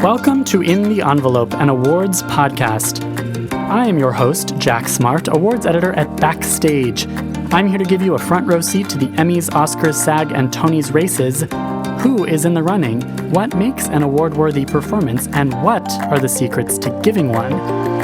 Welcome to In the Envelope, an awards podcast. I am your host, Jack Smart, awards editor at Backstage. I'm here to give you a front row seat to the Emmys, Oscars, SAG, and Tonys races. Who is in the running? What makes an award-worthy performance? And what are the secrets to giving one?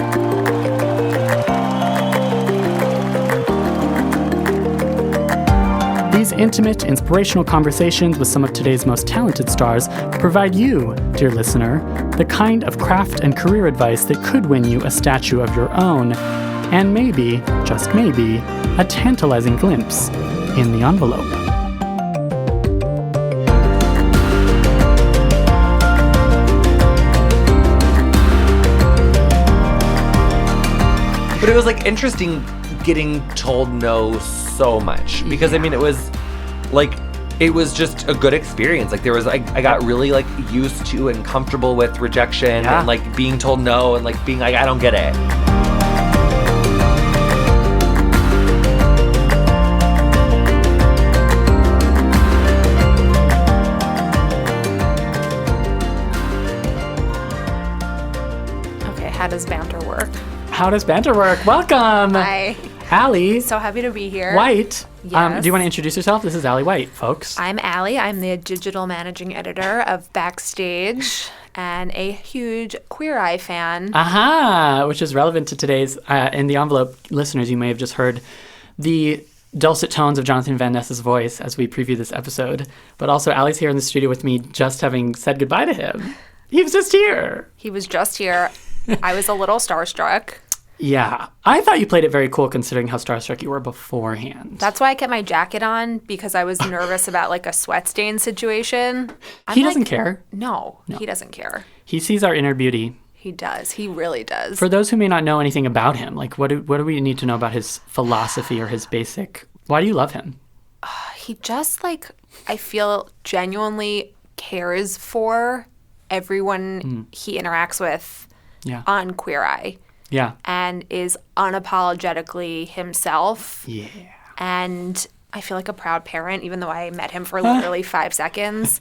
These intimate, inspirational conversations with some of today's most talented stars provide you, dear listener, the kind of craft and career advice that could win you a statue of your own, and maybe, just maybe, a tantalizing glimpse in the envelope. But it was like interesting getting told no so much because I mean it was just a good experience. Like there was I got really like used to and comfortable with rejection and like being told no and like being like I don't get it. Okay, how does banter work? How does banter work? Welcome! Hi. Allie. So happy to be here. White. Yes. Do you want to introduce yourself? This is Allie White, folks. I'm Allie. I'm the digital managing editor of Backstage and a huge Queer Eye fan. Aha! Which is relevant to today's In the Envelope listeners. You may have just heard the dulcet tones of Jonathan Van Ness's voice as we preview this episode. But also, Allie's here in the studio with me, just having said goodbye to him. He was just here. He was just here. I was a little starstruck. Yeah. I thought you played it very cool considering how starstruck you were beforehand. That's why I kept my jacket on, because I was nervous about like a sweat stain situation. He doesn't care. No, he doesn't care. He sees our inner beauty. He does. He really does. For those who may not know anything about him, like what do we need to know about his philosophy or his basic... Why do you love him? He just I feel genuinely cares for everyone he interacts with on Queer Eye. Yeah. And is unapologetically himself. Yeah. And I feel like a proud parent, even though I met him for literally 5 seconds.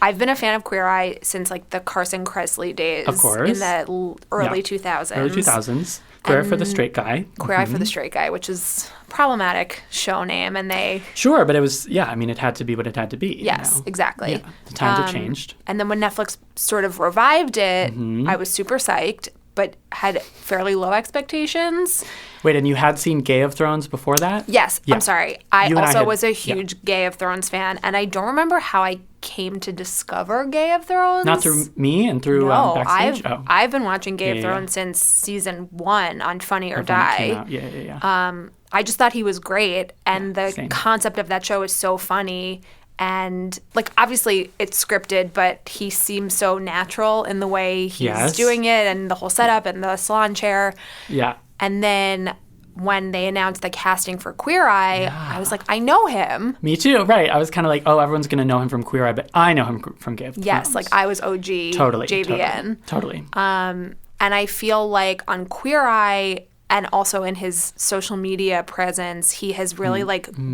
I've been a fan of Queer Eye since the Carson Kressley days. Of course. In the early 2000s. Early 2000s. Queer Eye for the Straight Guy. Queer Eye for the Straight Guy, which is a problematic show name. And they... Sure, but it was, it had to be what it had to be. Yes, exactly. Yeah, the times have changed. And then when Netflix sort of revived it, I was super psyched, but had fairly low expectations. Wait, and you had seen Game of Thrones before that? Yes. Yeah. I'm sorry. I also was a huge huge Game of Thrones fan, and I don't remember how I came to discover Game of Thrones. Not through me and through Backstage? I've been watching Game of Thrones since season 1 on Funny or Die. Yeah. I just thought he was great, and the concept of that show is so funny. And obviously it's scripted, but he seems so natural in the way he's doing it, and the whole setup and the salon chair. Yeah. And then when they announced the casting for Queer Eye, I was like, I know him. Me too, right. I was kind of like, oh, everyone's going to know him from Queer Eye, but I know him from Game of Thrones. Yes, I was OG JVN. Totally. And I feel like on Queer Eye... And also in his social media presence, he has really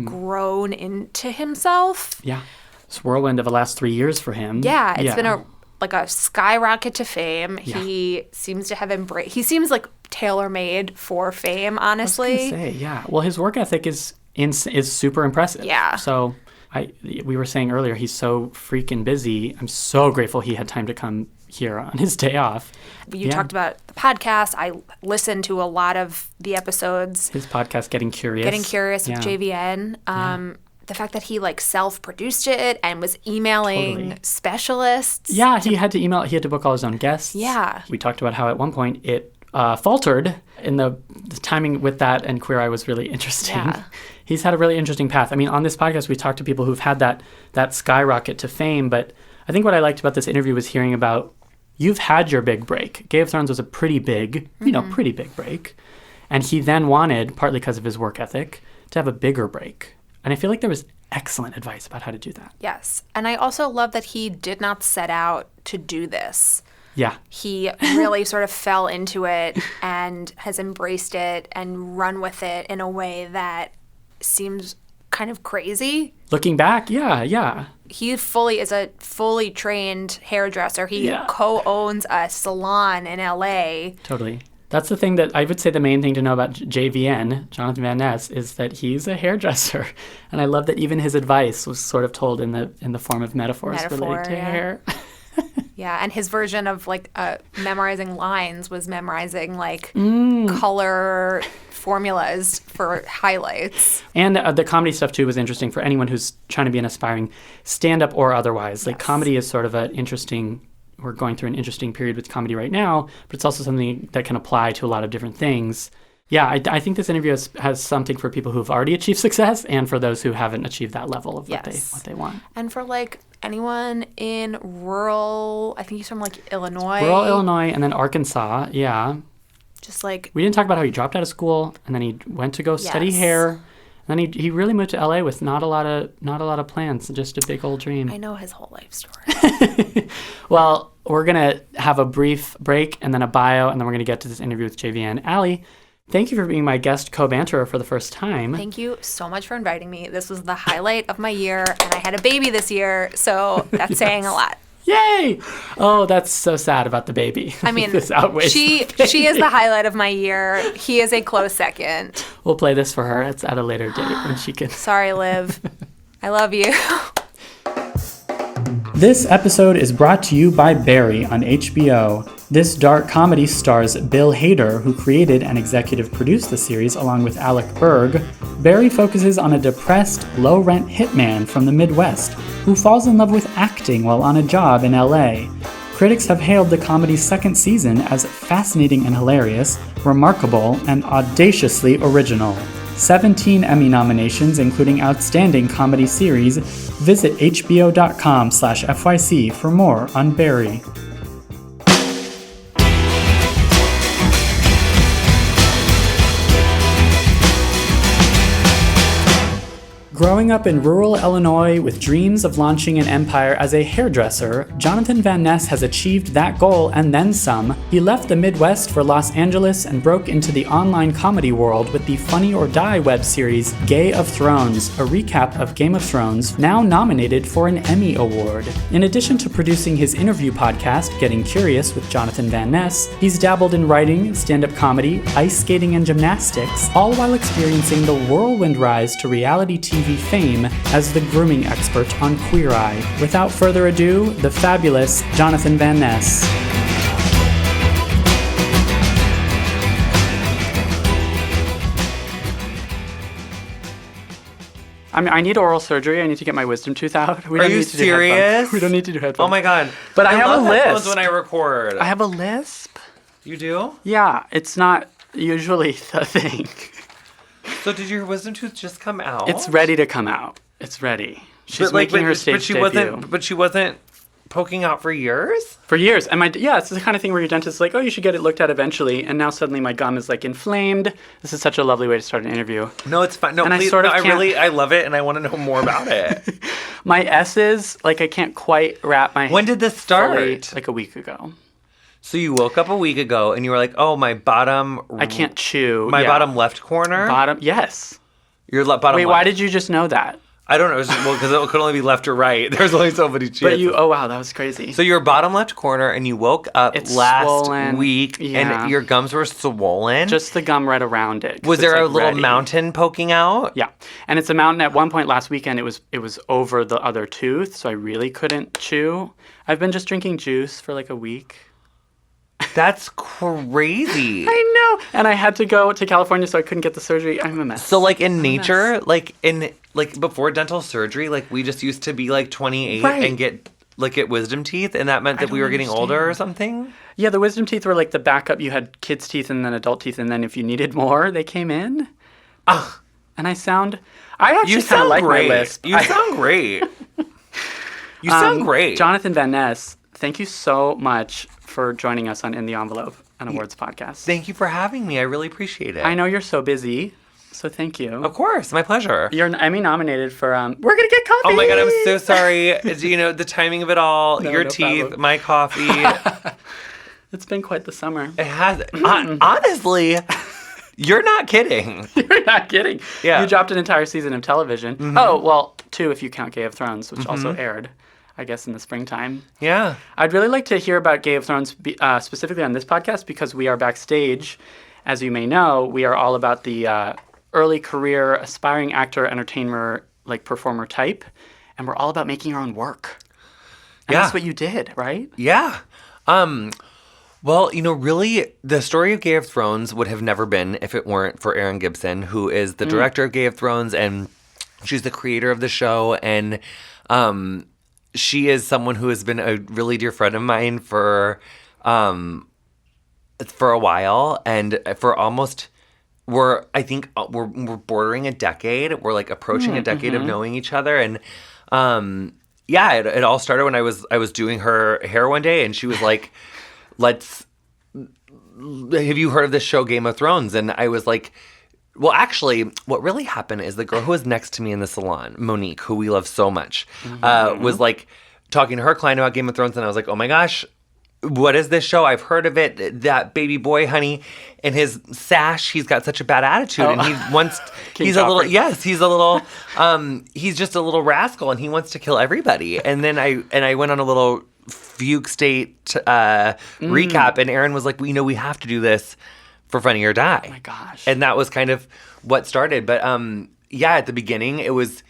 grown into himself. Yeah. It's whirlwind of the last 3 years for him. Yeah. It's been a skyrocket to fame. Yeah. He seems to have embraced... He seems tailor-made for fame, honestly. I was going to say, yeah. Well, his work ethic is super impressive. Yeah. So we were saying earlier, he's so freaking busy. I'm so grateful he had time to come here on his day off. You talked about the podcast. I listened to a lot of the episodes. His podcast, Getting Curious with JVN. The fact that he self-produced it and was emailing specialists. Yeah, he had to book all his own guests. Yeah. We talked about how at one point it faltered in the timing with that, and Queer Eye was really interesting. Yeah. He's had a really interesting path. I mean, on this podcast, we talked to people who've had that skyrocket to fame, but I think what I liked about this interview was hearing about you've had your big break. Game of Thrones was a pretty big break. And he then wanted, partly because of his work ethic, to have a bigger break. And I feel like there was excellent advice about how to do that. Yes. And I also love that he did not set out to do this. Yeah. He really sort of fell into it and has embraced it and run with it in a way that seems kind of crazy. Looking back, yeah. he fully is a fully trained hairdresser. He co-owns a salon in LA. Totally. That's the thing that I would say the main thing to know about JVN, Jonathan Van Ness, is that he's a hairdresser. And I love that even his advice was sort of told in the form of metaphors relating to hair. Yeah, and his version of like memorizing lines was memorizing like color formulas for highlights. And the comedy stuff too was interesting for anyone who's trying to be an aspiring stand-up or otherwise. Like comedy is sort of an interesting, we're going through an interesting period with comedy right now, but it's also something that can apply to a lot of different things. Yeah, I think this interview has something for people who've already achieved success and for those who haven't achieved that level of what they want. And for like anyone in rural, I think he's from like Illinois. Rural Illinois and then Arkansas, yeah. Just like... We didn't talk about how he dropped out of school and then he went to go study hair. And then he really moved to LA with not a lot of plans, just a big old dream. I know his whole life story. Well, we're going to have a brief break and then a bio, and then we're going to get to this interview with JVN. Allie, thank you for being my guest co-banterer for the first time. Thank you so much for inviting me. This was the highlight of my year, and I had a baby this year, so that's saying a lot. Yay! Oh, that's so sad about the baby. I mean, this outweighs she is the highlight of my year. He is a close second. We'll play this for her. It's at a later date when she can. Sorry, Liv. I love you. This episode is brought to you by Barry on HBO. This dark comedy stars Bill Hader, who created and executive produced the series along with Alec Berg. Barry focuses on a depressed, low-rent hitman from the Midwest who falls in love with acting while on a job in LA. Critics have hailed the comedy's second season as fascinating and hilarious, remarkable, and audaciously original. 17 Emmy nominations, including Outstanding Comedy Series. Visit hbo.com/FYC for more on Barry. Growing up in rural Illinois with dreams of launching an empire as a hairdresser, Jonathan Van Ness has achieved that goal and then some. He left the Midwest for Los Angeles and broke into the online comedy world with the Funny or Die web series Game of Thrones, a recap of Game of Thrones, now nominated for an Emmy Award. In addition to producing his interview podcast, Getting Curious with Jonathan Van Ness, he's dabbled in writing, stand-up comedy, ice skating, and gymnastics, all while experiencing the whirlwind rise to reality TV fame as the grooming expert on Queer Eye. Without further ado, the fabulous Jonathan Van Ness. I need oral surgery. I need to get my wisdom tooth out. Are you serious? We don't need to do headphones. Oh my god! But I have a lisp when I record. I have a lisp. You do? Yeah, it's not usually the thing. So did your wisdom tooth just come out? It's ready to come out. It's ready. She's making her stage debut. But she wasn't poking out for years? For years. And it's the kind of thing where your dentist is like, oh, you should get it looked at eventually. And now suddenly my gum is like inflamed. This is such a lovely way to start an interview. No, it's fine. No, and please. I love it and I want to know more about it. My S's, I can't quite wrap my... When did this start? Like a week ago. So you woke up a week ago and you were like, oh, my bottom... I can't chew. My bottom left corner? Yes. Your bottom Wait, left. Why did you just know that? I don't know. Because it could only be left or right. There's only so many chances. But oh wow, that was crazy. So your bottom left corner and you woke up last week and your gums were swollen? Just the gum right around it. Was there a little mountain poking out? Yeah. And it's a mountain. At one point last weekend, it was over the other tooth, so I really couldn't chew. I've been just drinking juice for a week. That's crazy. I know. And I had to go to California, so I couldn't get the surgery. I'm a mess. So in nature, before dental surgery, we just used to be 28 and get wisdom teeth, and that meant that we were getting older or something? Yeah, the wisdom teeth were the backup. You had kids' teeth and then adult teeth, and then if you needed more, they came in. Ugh. And I actually kind of like my lisp. You sound great. You sound great. Jonathan Van Ness, thank you so much for joining us on In the Envelope, an awards podcast. Thank you for having me. I really appreciate it. I know you're so busy, so thank you. Of course. My pleasure. You're Emmy nominated for, we're going to get coffee. Oh my God, I'm so sorry. The timing of it all, your teeth, problem. My coffee. It's been quite the summer. It has. Honestly, You're not kidding. You're not kidding. Yeah. You dropped an entire season of television. Mm-hmm. Oh, well, 2 if you count Game of Thrones, which also aired, I guess, in the springtime. Yeah. I'd really like to hear about Game of Thrones specifically on this podcast because we are Backstage. As you may know, we are all about the early career, aspiring actor, entertainer, like performer type. And we're all about making our own work. And that's what you did, right? Yeah. Well, really, the story of Game of Thrones would have never been if it weren't for Erin Gibson, who is the director of Game of Thrones, and she's the creator of the show. And she is someone who has been a really dear friend of mine for a while, and for almost we're bordering a decade. We're like approaching a decade of knowing each other, and it all started when I was doing her hair one day, and she was like, have you heard of this show Game of Thrones? And I was like, well, actually, what really happened is the girl who was next to me in the salon, Monique, who we love so much, was like talking to her client about Game of Thrones, and I was like, oh my gosh, what is this show? I've heard of it. That baby boy, honey, in his sash, he's got such a bad attitude, and he wants. He's a little. Yes, he's a little. He's just a little rascal, and he wants to kill everybody. And then I went on a little fugue state recap, and Erin was like, well, we have to do this for Funny or Die. Oh my gosh! And that was kind of what started. But at the beginning, it was.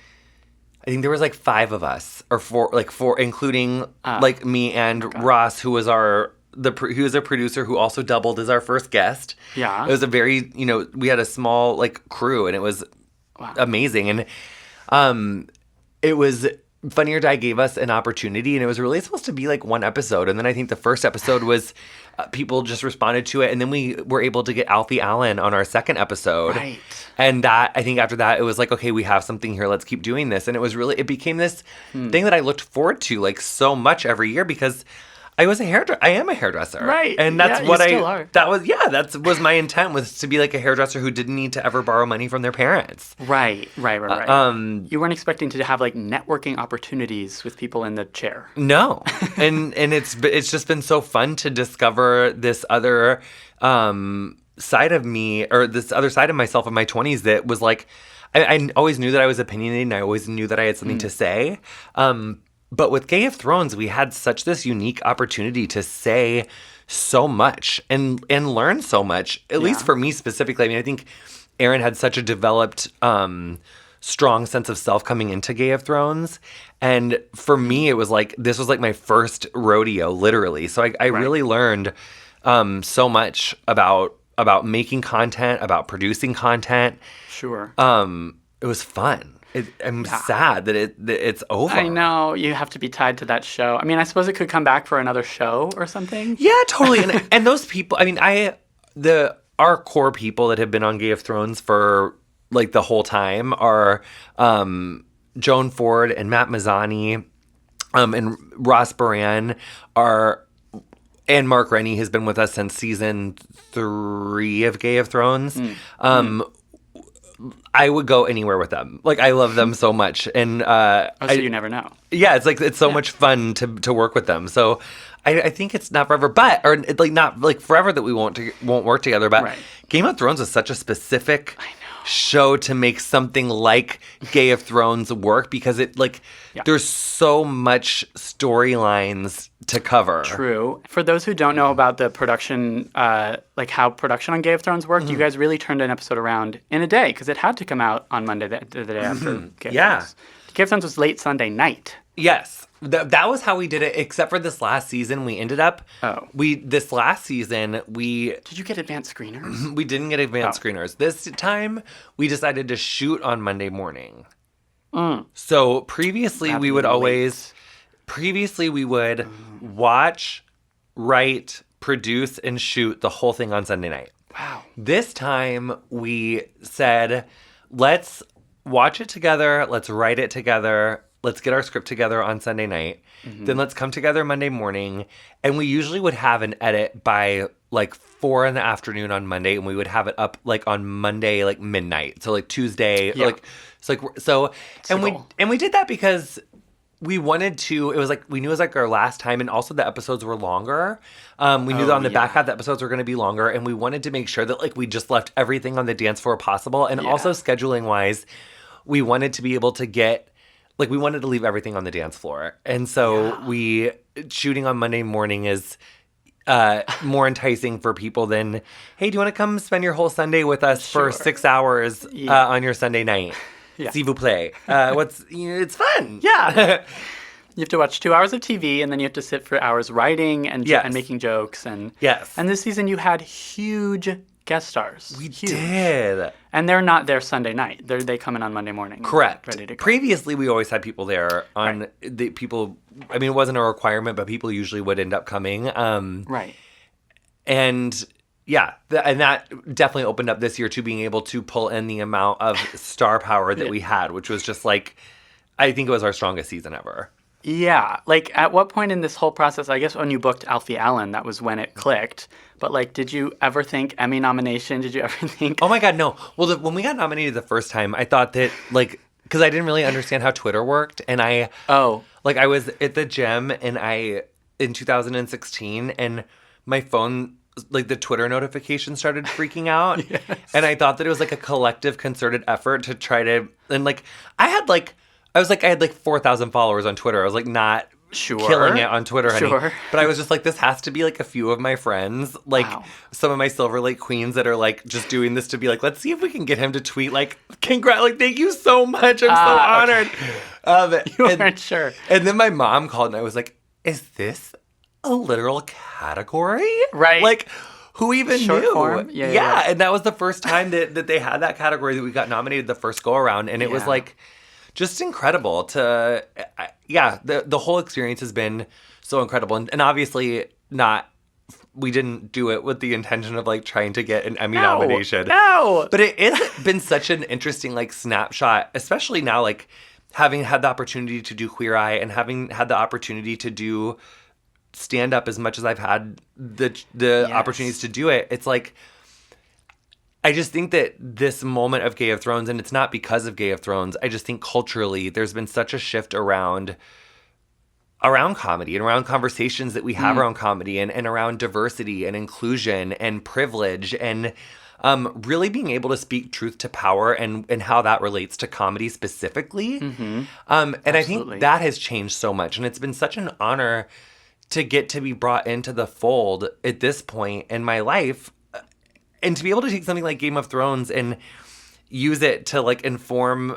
I think there was like 5 of us, or 4, including like me and Ross, who was he was a producer who also doubled as our first guest. Yeah, it was a very we had a small like crew, and it was amazing, and it was Funny or Die gave us an opportunity, and it was really supposed to be like one episode, and then I think the first episode was people just responded to it, and then we were able to get Alfie Allen on our second episode. Right. And that, I think after that, it was like, okay, we have something here. Let's keep doing this. And it became this thing that I looked forward to like so much every year because I am a hairdresser. Right. And that's what still are. That was my intent, was to be like a hairdresser who didn't need to ever borrow money from their parents. Right. You weren't expecting to have like networking opportunities with people in the chair. No. and it's just been so fun to discover this other side of me, or this other side of myself in my 20s that was like, I always knew that I was opinionated, and I always knew that I had something to say. But with Game of Thrones, we had such this unique opportunity to say so much and learn so much, at least for me specifically. I mean, I think Erin had such a developed, strong sense of self coming into Game of Thrones. And for me, it was like, this was like my first rodeo, literally. So I really learned so much about making content, about producing content. Sure. It was fun. I'm sad that it's over. I know. You have to be tied to that show. I mean, I suppose it could come back for another show or something. Yeah, totally. And those people, I mean, our core people that have been on Game of Thrones for like the whole time are Joan Ford and Matt Mazzani and Ross Baran and Mark Rennie has been with us since season 3 of Game of Thrones. I would go anywhere with them. Like, I love them so much. And so you never know. Yeah, it's so much fun to work with them. So I think it's not forever, not like forever that we won't work together. But Game of Thrones is such a specific show to make something like Game of Thrones work, because there's so much storylines to cover. True. For those who don't know about the production, how production on Game of Thrones worked, you guys really turned an episode around in a day, because it had to come out on Monday, the day after Game of Thrones. Game of Thrones was late Sunday night. Yes. That was how we did it, except for this last season. We ended up... This last season, Did you get advanced screeners? We didn't get advanced screeners. This time, we decided to shoot on Monday morning. So previously, we would watch, write, produce, and shoot the whole thing on Sunday night. Wow. This time, we said, let's watch it together, let's write it together, let's get our script together on Sunday night, then let's come together Monday morning, and we usually would have an edit by like 4 in the afternoon on Monday, and we would have it up like on Monday, like midnight. So like Tuesday, we did that because we wanted to, it was like, we knew it was like our last time, and also the episodes were longer. We knew that on the back half, the episodes were going to be longer, and we wanted to make sure that like we just left everything on the dance floor possible. And also scheduling wise, we wanted to be able to get, like we wanted to leave everything on the dance floor. And so shooting on Monday morning is more enticing for people than, hey, do you want to come spend your whole Sunday with us for 6 hours on your Sunday night? S'il vous plaît. It's fun. Yeah. You have to watch 2 hours of TV, and then you have to sit for hours writing and making jokes. And this season you had huge guest stars. We did. And they're not there Sunday night. They come in on Monday morning. Correct. Ready to go. Previously, we always had people there on the people. I mean, it wasn't a requirement, but people usually would end up coming. Right. And yeah, and that definitely opened up this year to being able to pull in the amount of star power that we had, which was just like, I think it was our strongest season ever. Yeah. Like, at what point in this whole process, I guess when you booked Alfie Allen, that was when it clicked. But, like, did you ever think Emmy nomination? Did you ever think... Oh, my God, no. Well, when we got nominated the first time, I thought that, like, because I didn't really understand how Twitter worked. And I was at the gym in 2016, and my phone, like, the Twitter notification started freaking out. Yes. And I thought that it was, like, a collective concerted effort to try to... And, like, I had, like 4,000 followers on Twitter. I was, like, not... killing it on Twitter, honey. But I was just like, this has to be like a few of my friends, like some of my Silver Lake queens that are like just doing this to be like, let's see if we can get him to tweet like, like, thank you so much. I'm so honored. You weren't sure. And then my mom called and I was like, is this a literal category? Right. Like, who even Short knew? form? Yeah. And that was the first time that they had that category, that we got nominated the first go around. And it was like, just incredible to, the whole experience has been so incredible. And obviously we didn't do it with the intention of like trying to get an Emmy nomination. No! But it has been such an interesting like snapshot, especially now like having had the opportunity to do Queer Eye and having had the opportunity to do stand up as much as I've had the opportunities to do it. It's like, I just think that this moment of Game of Thrones, and it's not because of Game of Thrones, I just think culturally there's been such a shift around comedy and around conversations that we have around comedy and around diversity and inclusion and privilege and really being able to speak truth to power and how that relates to comedy specifically. And I think that has changed so much. And it's been such an honor to get to be brought into the fold at this point in my life. And to be able to take something like Game of Thrones and use it to like inform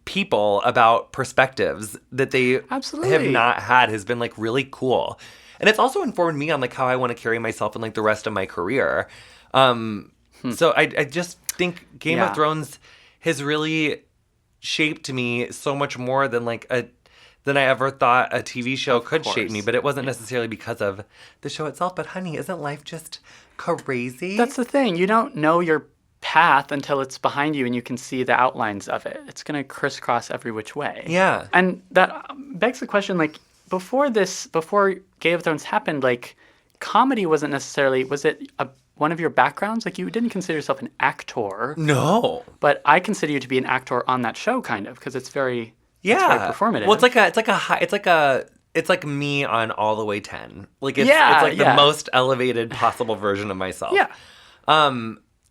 people about perspectives that they have not had has been like really cool. And it's also informed me on like how I want to carry myself in like the rest of my career. So I just think Game of Thrones has really shaped me so much more than like than I ever thought a TV show could shape me. But it wasn't necessarily because of the show itself. But honey, isn't life just crazy? That's the thing. You don't know your path until it's behind you and you can see the outlines of it. It's going to crisscross every which way. Yeah. And that begs the question, like, before Game of Thrones happened, like, comedy wasn't necessarily, was it one of your backgrounds? Like, you didn't consider yourself an actor. No. But I consider you to be an actor on that show, kind of, because it's very... It's very performative. Well, it's like me on All the Way 10. Like it's like the most elevated possible version of myself. Yeah.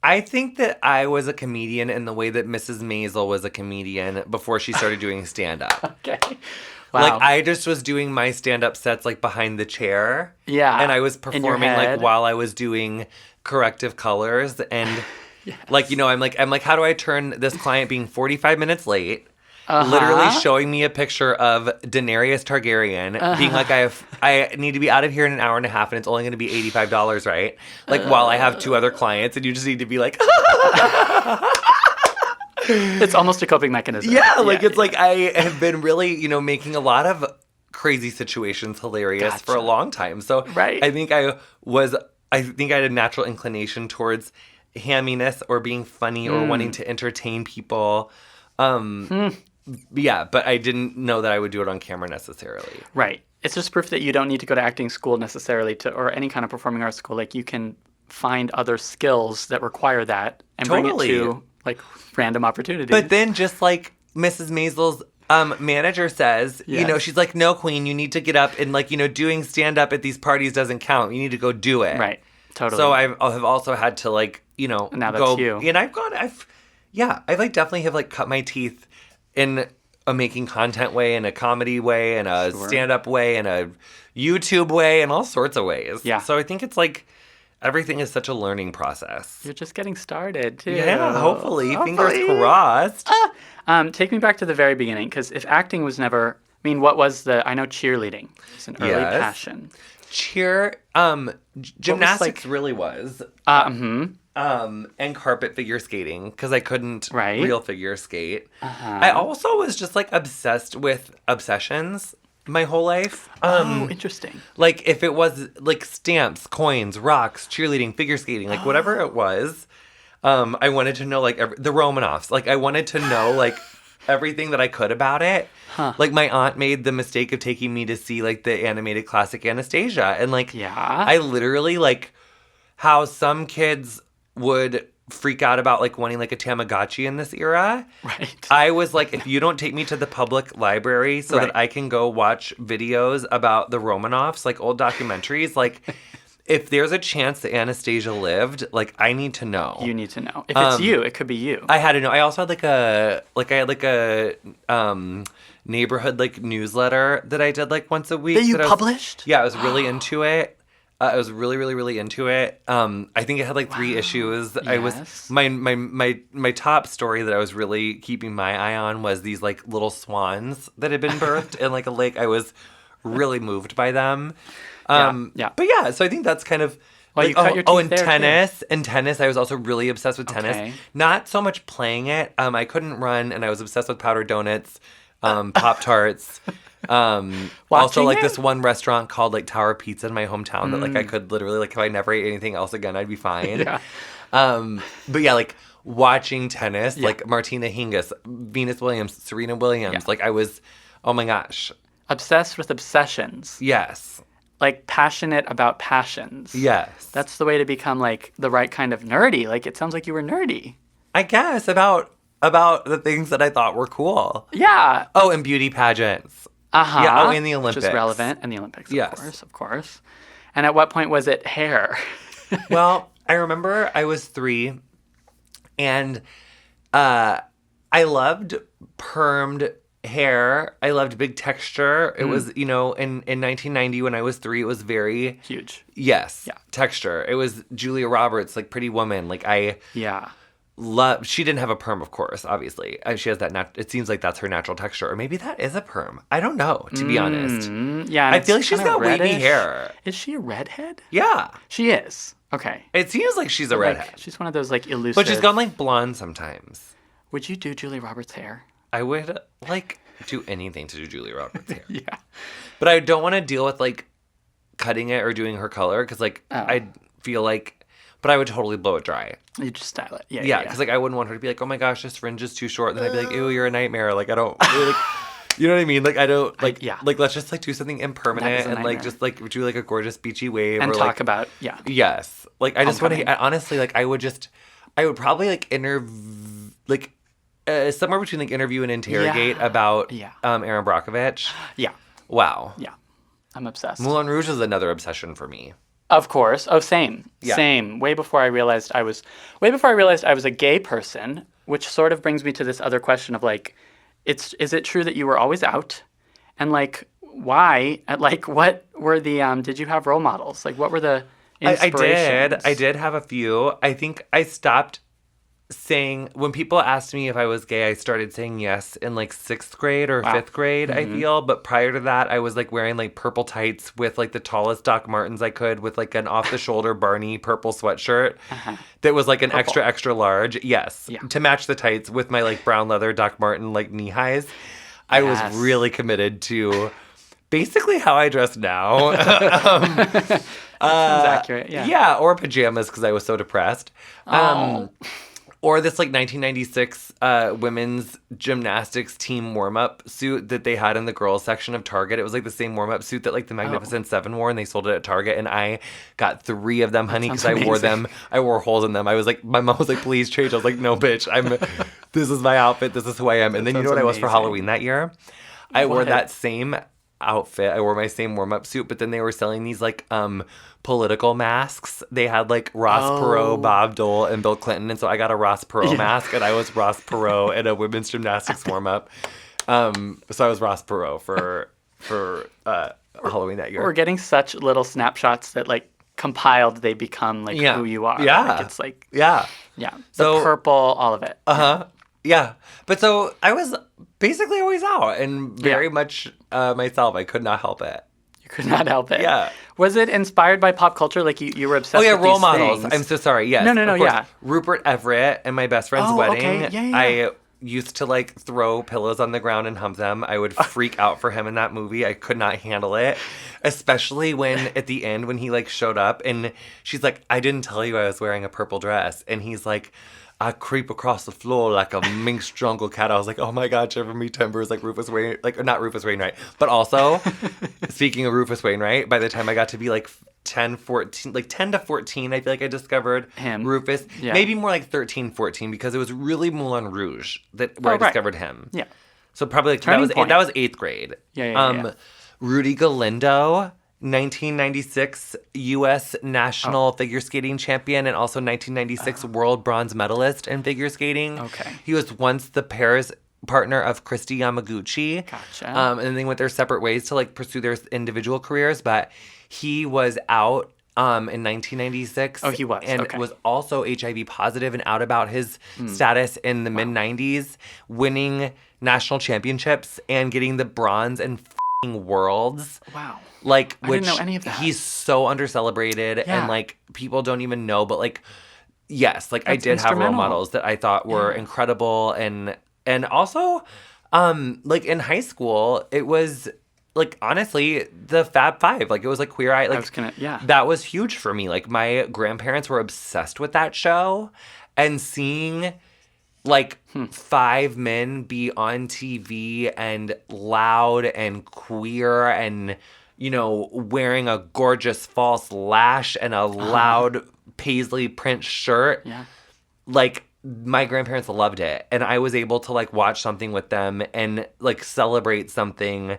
I think that I was a comedian in the way that Mrs. Maisel was a comedian before she started doing stand-up. Okay. Wow. Like I just was doing my stand-up sets like behind the chair. Yeah. And I was performing like while I was doing corrective colors and like, you know, I'm like, how do I turn this client being 45 minutes late? Literally showing me a picture of Daenerys Targaryen, being like, I need to be out of here in an hour and a half, and it's only going to be $85, right? Like, while I have two other clients, and you just need to be like... It's almost a coping mechanism. Yeah, like, it's like I have been really, you know, making a lot of crazy situations hilarious for a long time. So I think I had a natural inclination towards hamminess or being funny or wanting to entertain people. Yeah, but I didn't know that I would do it on camera necessarily. Right. It's just proof that you don't need to go to acting school necessarily or any kind of performing arts school. Like, you can find other skills that require that and bring it to, like, random opportunities. But then just, like, Mrs. Maisel's manager says, you know, she's like, no, queen, you need to get up and, like, you know, doing stand-up at these parties doesn't count. You need to go do it. Right. Totally. So I have also had to, like, you know, now that's you. And I've like definitely have, like, cut my teeth in a making content way, in a comedy way, in a stand-up way, in a YouTube way, in all sorts of ways. Yeah. So I think it's, like, everything is such a learning process. You're just getting started, too. Yeah, hopefully. Fingers crossed. Take me back to the very beginning, because if acting was never... I mean, what was I know cheerleading. It's an early passion. Gymnastics really was. And carpet figure skating, because I couldn't real figure skate. I also was just, like, obsessed with obsessions my whole life. Interesting. Like, if it was, like, stamps, coins, rocks, cheerleading, figure skating, like, whatever it was, I wanted to know, like, the Romanoffs. Like, I wanted to know, like, everything that I could about it. Like, my aunt made the mistake of taking me to see, like, the animated classic Anastasia. And, like, I literally, like, how some kids would freak out about, like, wanting, like, a Tamagotchi in this era. Right. I was like, if you don't take me to the public library so that I can go watch videos about the Romanoffs, like, old documentaries, like... If there's a chance that Anastasia lived, like, I need to know. You need to know. If it's you, it could be you. I had to know. I also had a neighborhood, like, newsletter that I did, like, once a week. That you published? Yeah, I was really into it. I was really, really, really into it. I think it had, like, 3 issues. Yes. I was my top story that I was really keeping my eye on was these, like, little swans that had been birthed in, like, a lake. I was really moved by them. But yeah, so I think that's kind of well, like, you cut your teeth and there, tennis. too. And tennis, I was also really obsessed with tennis. Okay. Not so much playing it. I couldn't run, and I was obsessed with powdered donuts, Pop-Tarts. Also, like, this one restaurant called, like, Tower Pizza in my hometown that, like, I could literally, like, if I never ate anything else again, I'd be fine. But yeah, like, watching tennis, like, Martina Hingis, Venus Williams, Serena Williams, like, I was, oh my gosh. Obsessed with obsessions. Yes. Like, passionate about passions. Yes. That's the way to become, like, the right kind of nerdy. Like, it sounds like you were nerdy. I guess, about the things that I thought were cool. Yeah. Oh, and beauty pageants. Yeah, and the Olympics. Which is relevant. And the Olympics, of course. And at what point was it hair? Well, I remember I was 3, and I loved permed hair. I loved big texture. It was, you know, in 1990 when I was 3, it was very... Huge. Yes. Yeah. Texture. It was Julia Roberts, like, Pretty Woman. Like, I... Yeah. She didn't have a perm, of course, obviously. She has that... It seems like that's her natural texture. Or maybe that is a perm. I don't know, to be honest. Yeah. I feel like she's got reddish. wavy hair. Is she a redhead? Yeah. She is. Okay. It seems like she's a redhead. Like, she's one of those, like, elusive... But she's gone, like, blonde sometimes. Would you do Julia Roberts' hair? I would, like, do anything to do Julia Roberts' hair. Yeah. But I don't want to deal with, like, cutting it or doing her color because, like, I feel like... But I would totally blow it dry. You just style it. Yeah, because, like, I wouldn't want her to be like, oh, my gosh, this fringe is too short. Then I'd be like, ew, you're a nightmare. Like, I don't... Like, you know what I mean? Like, I don't... Like, like, let's just, like, do something impermanent and, like, just, like, do, like, a gorgeous beachy wave. And or, talk like, about... Yeah. Yes. Like, I just want to... Honestly, like, I would probably, like, like... somewhere between, like, interview and interrogate about Erin Brockovich. Yeah. Wow. Yeah. I'm obsessed. Moulin Rouge is another obsession for me. Of course. Oh, same. Yeah. Same. Way before I realized I was a gay person, which sort of brings me to this other question of, like, is it true that you were always out? And, like, why? And, like, what were the did you have role models? Like, what were the inspirations? I did have a few. I think I stopped saying, when people asked me if I was gay, I started saying yes in, like, 6th grade or 5th grade, I feel. But prior to that, I was, like, wearing, like, purple tights with, like, the tallest Doc Martens I could with, like, an off-the-shoulder Barney purple sweatshirt that was, like, an extra, extra large. Yes. Yeah. To match the tights with my, like, brown leather Doc Marten, like, knee-highs. I was really committed to basically how I dress now. Sounds accurate, yeah. Yeah, or pajamas because I was so depressed. Or this like 1996 women's gymnastics team warm-up suit that they had in the girls section of Target. It was like the same warm-up suit that like the Magnificent Seven wore, and they sold it at Target. And I got 3 of them, honey, because I wore them. I wore holes in them. I was like, my mom was like, please change. I was like, no, bitch. This is my outfit. This is who I am. And then you know what I was for Halloween that year? I wore that same outfit. I wore my same warm-up suit, but then they were selling these like political masks. They had like Ross Perot, Bob Dole, and Bill Clinton, and so I got a Ross Perot mask, and I was Ross Perot in a women's gymnastics warm-up. So I was Ross Perot for Halloween that year. We're getting such little snapshots that like compiled they become like who you are. Yeah. Like, it's like yeah. So the purple, all of it. Yeah. But so I was basically always out and very much myself. I could not help it. You could not help it. Yeah. Was it inspired by pop culture? Like you were obsessed with role these models. things? I'm so sorry. Yes. No, yeah. Rupert Everett and my best friend's wedding. Okay. Yeah. I used to like throw pillows on the ground and hump them. I would freak out for him in that movie. I could not handle it. Especially when at the end when he like showed up and she's like, I didn't tell you I was wearing a purple dress. And he's like, I creep across the floor like a minx jungle cat. I was like, oh my God, Shiver Me Timbers, like Rufus Wainwright, like not Rufus Wainwright, but also, speaking of Rufus Wainwright, by the time I got to be like 10 to 14, I feel like I discovered him. Rufus. Yeah. Maybe more like 13, 14, because it was really Moulin Rouge where I discovered him. Yeah. So probably like that was 8th grade. Yeah. Rudy Galindo, 1996 U.S. national figure skating champion and also 1996 world bronze medalist in figure skating. Okay. He was once the pair's partner of Christy Yamaguchi. Gotcha. And then they went their separate ways to like pursue their individual careers, but he was out in 1996. Oh, he was. And was also HIV positive and out about his status in the mid-90s, winning national championships and getting the bronze in worlds. Wow. Like, I didn't know any of that. He's so undercelebrated and like people don't even know, but like, yes, like I did have role models that I thought were incredible and also, like in high school, it was like honestly the Fab Five. Like it was like Queer Eye. Like that was huge for me. Like my grandparents were obsessed with that show, and seeing like 5 men be on TV and loud and queer and, you know, wearing a gorgeous false lash and a loud paisley print shirt. Yeah. Like my grandparents loved it. And I was able to like watch something with them and like celebrate something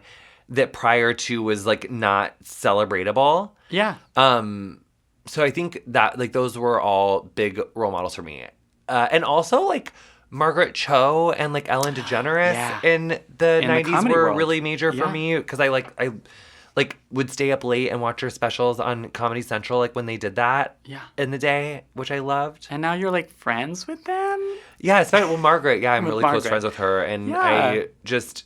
that prior to was like not celebratable. Yeah. So I think that like those were all big role models for me. And also like Margaret Cho and like Ellen DeGeneres in the 90s were world. Really major for me because I would stay up late and watch their specials on Comedy Central like when they did that in the day, which I loved. And now you're like friends with them? Yeah, especially Margaret. Yeah, I'm really close friends with her, and I just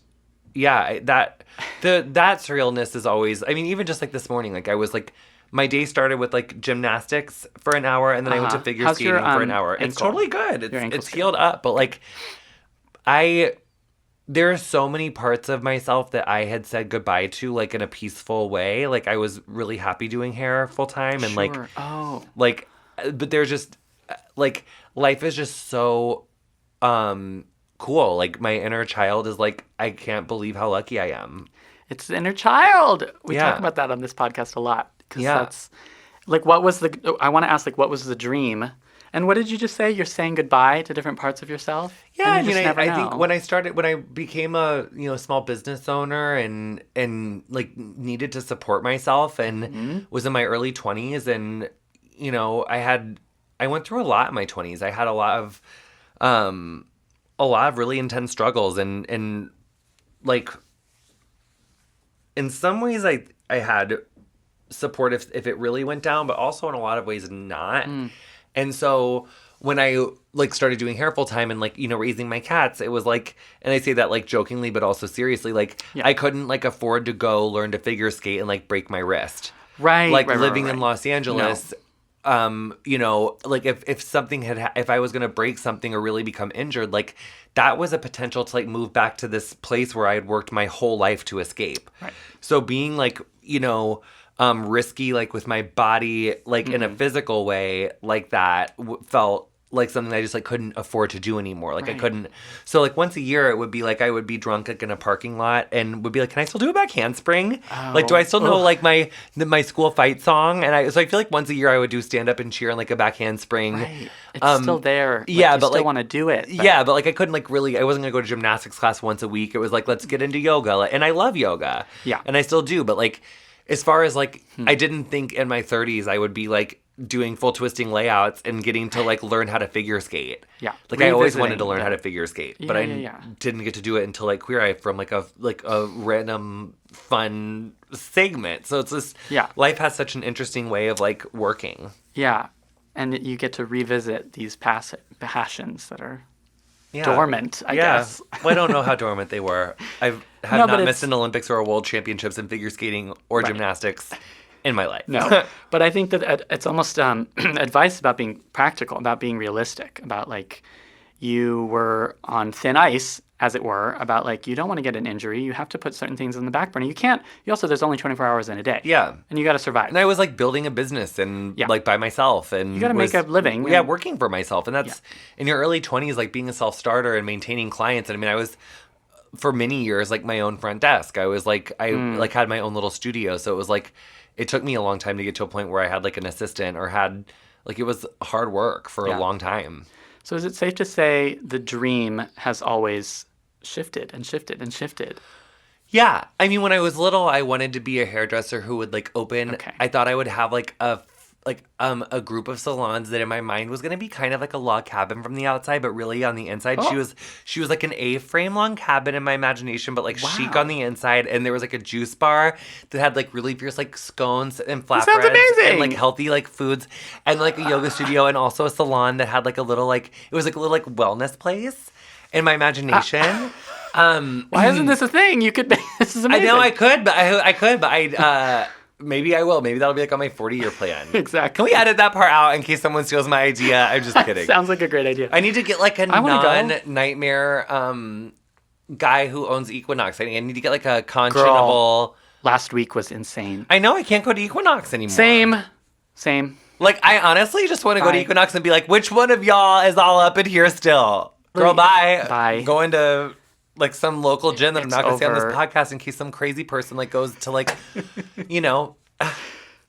that surrealness is always. I mean, even just like this morning, like I was like. My day started with like gymnastics for an hour, and then I went to figure skating for an hour. It's totally good. It's healed up, but like there are so many parts of myself that I had said goodbye to, like in a peaceful way. Like I was really happy doing hair full time, and but there's just like life is just so cool. Like my inner child is like I can't believe how lucky I am. It's the inner child. We talk about that on this podcast a lot. Because that's, like, I want to ask, like, what was the dream? And what did you just say? You're saying goodbye to different parts of yourself? Yeah, I mean, I think when I became a, small business owner and like, needed to support myself and was in my early 20s and, I went through a lot in my 20s. I had a lot of really intense struggles and like, in some ways I had support if it really went down, but also in a lot of ways not. And so when I like started doing hair full time and like, raising my cats, it was like, and I say that like jokingly, but also seriously, like I couldn't like afford to go learn to figure skate and like break my wrist. Right. Like living in Los Angeles, like if something if I was going to break something or really become injured, like that was a potential to like move back to this place where I had worked my whole life to escape. Right. So being like, risky, like with my body, like in a physical way like that felt like something I just like couldn't afford to do anymore. Like I couldn't. So like once a year it would be like I would be drunk like in a parking lot and would be like, can I still do a back handspring? Like do I still know like my school fight song? And I feel like once a year I would do stand up and cheer and like a back handspring. Right. It's still there. Like, yeah, you but still like want to do it. But... Yeah, but like I couldn't like really. I wasn't gonna go to gymnastics class once a week. It was like let's get into yoga, and I love yoga. Yeah, and I still do. But like as far as like I didn't think in my 30s I would be like doing full twisting layouts and getting to like learn how to figure skate. Yeah. Like I always wanted to learn how to figure skate, but I didn't get to do it until like Queer Eye from like a random fun segment. So it's just life has such an interesting way of like working. Yeah. And you get to revisit these passions that are dormant, I guess. Well, I don't know how dormant they were. I have not missed an Olympics or a World Championships in figure skating or gymnastics in my life. No, but I think that it's almost advice about being practical, about being realistic, about like you were on thin ice, as it were, about like you don't want to get an injury. You have to put certain things in the back burner. You can't. You also there's only 24 hours in a day. Yeah, and you got to survive. And I was like building a business and like by myself, and you got to make a living. Yeah, working for myself, and that's in your early 20s, like being a self-starter and maintaining clients. And I mean, I was for many years like my own front desk. I was like like had my own little studio, so it was like. It took me a long time to get to a point where I had like an assistant or had like it was hard work for a long time. So is it safe to say the dream has always shifted and shifted and shifted? Yeah. I mean, when I was little, I wanted to be a hairdresser who would like open. Okay. I thought I would have like a group of salons that in my mind was going to be kind of like a log cabin from the outside, but really on the inside, she was like an A-frame log cabin in my imagination, but like chic on the inside. And there was like a juice bar that had like really fierce like scones and flatbreads and like healthy like foods and like a yoga studio and also a salon that had like a little like, it was like a little like wellness place in my imagination. Why isn't this a thing? You could, this is amazing. I know I could, but maybe I will. Maybe that'll be like on my 40-year plan. Exactly. Can we edit that part out in case someone steals my idea? I'm just kidding. Sounds like a great idea. I need to get like a non-nightmare guy who owns Equinox. I need to get like a conscionable... Girl, last week was insane. I know. I can't go to Equinox anymore. Same. Like, I honestly just want to go to Equinox and be like, which one of y'all is all up in here still? Girl, bye. Bye. Going to... like some local gym that I'm not going to say on this podcast in case some crazy person like goes to like, you know.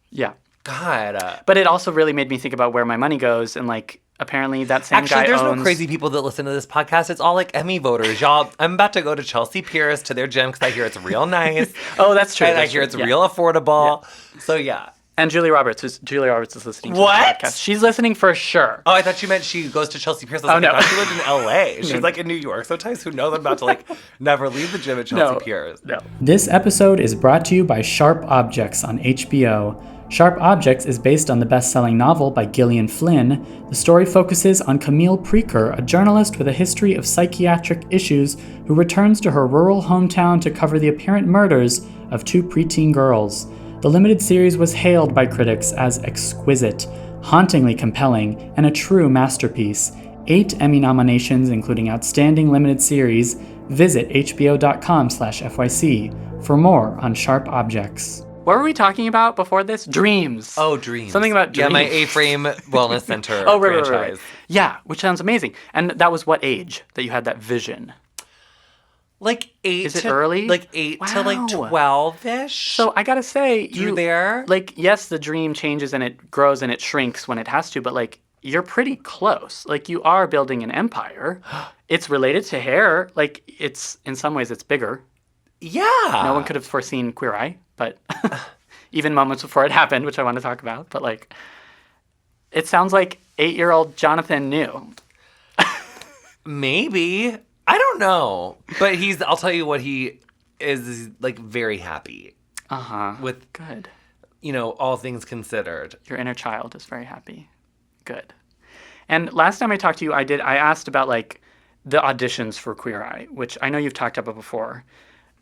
Yeah. God. But it also really made me think about where my money goes and like apparently that same guy there's owns... no crazy people that listen to this podcast. It's all like Emmy voters. Y'all, I'm about to go to Chelsea Pierce to their gym because I hear it's real nice. Oh, that's true. And I hear it's real affordable. Yeah. So yeah. And Julia Roberts is listening to what? the podcast. She's listening for sure. Oh, I thought you meant she goes to Chelsea Pierce. I thought she lived in L.A. She's like in New York. Sometimes who knows I'm about to like never leave the gym at Chelsea Pierce. No. This episode is brought to you by Sharp Objects on HBO. Sharp Objects is based on the best-selling novel by Gillian Flynn. The story focuses on Camille Preaker, a journalist with a history of psychiatric issues who returns to her rural hometown to cover the apparent murders of two preteen girls. The limited series was hailed by critics as exquisite, hauntingly compelling, and a true masterpiece. 8 Emmy nominations, including Outstanding Limited Series. Visit hbo.com/FYC for more on Sharp Objects. What were we talking about before this? Dreams. Oh, dreams. Something about dreams. Yeah, my A-Frame Wellness Center franchise. Right. Yeah, which sounds amazing. And that was what age that you had that vision? Like 8 Is it early? Like 8 to like 12-ish. So I gotta say, you there? Like, yes, the dream changes and it grows and it shrinks when it has to, but like you're pretty close. Like you are building an empire. It's related to hair. Like it's in some ways it's bigger. Yeah. No one could have foreseen Queer Eye, but even moments before it happened, which I want to talk about. But like, it sounds like 8-year-old Jonathan knew. Maybe. I don't know. But I'll tell you what, he is like very happy. With good. You know, all things considered. Your inner child is very happy. Good. And last time I talked to you, I asked about like the auditions for Queer Eye, which I know you've talked about before,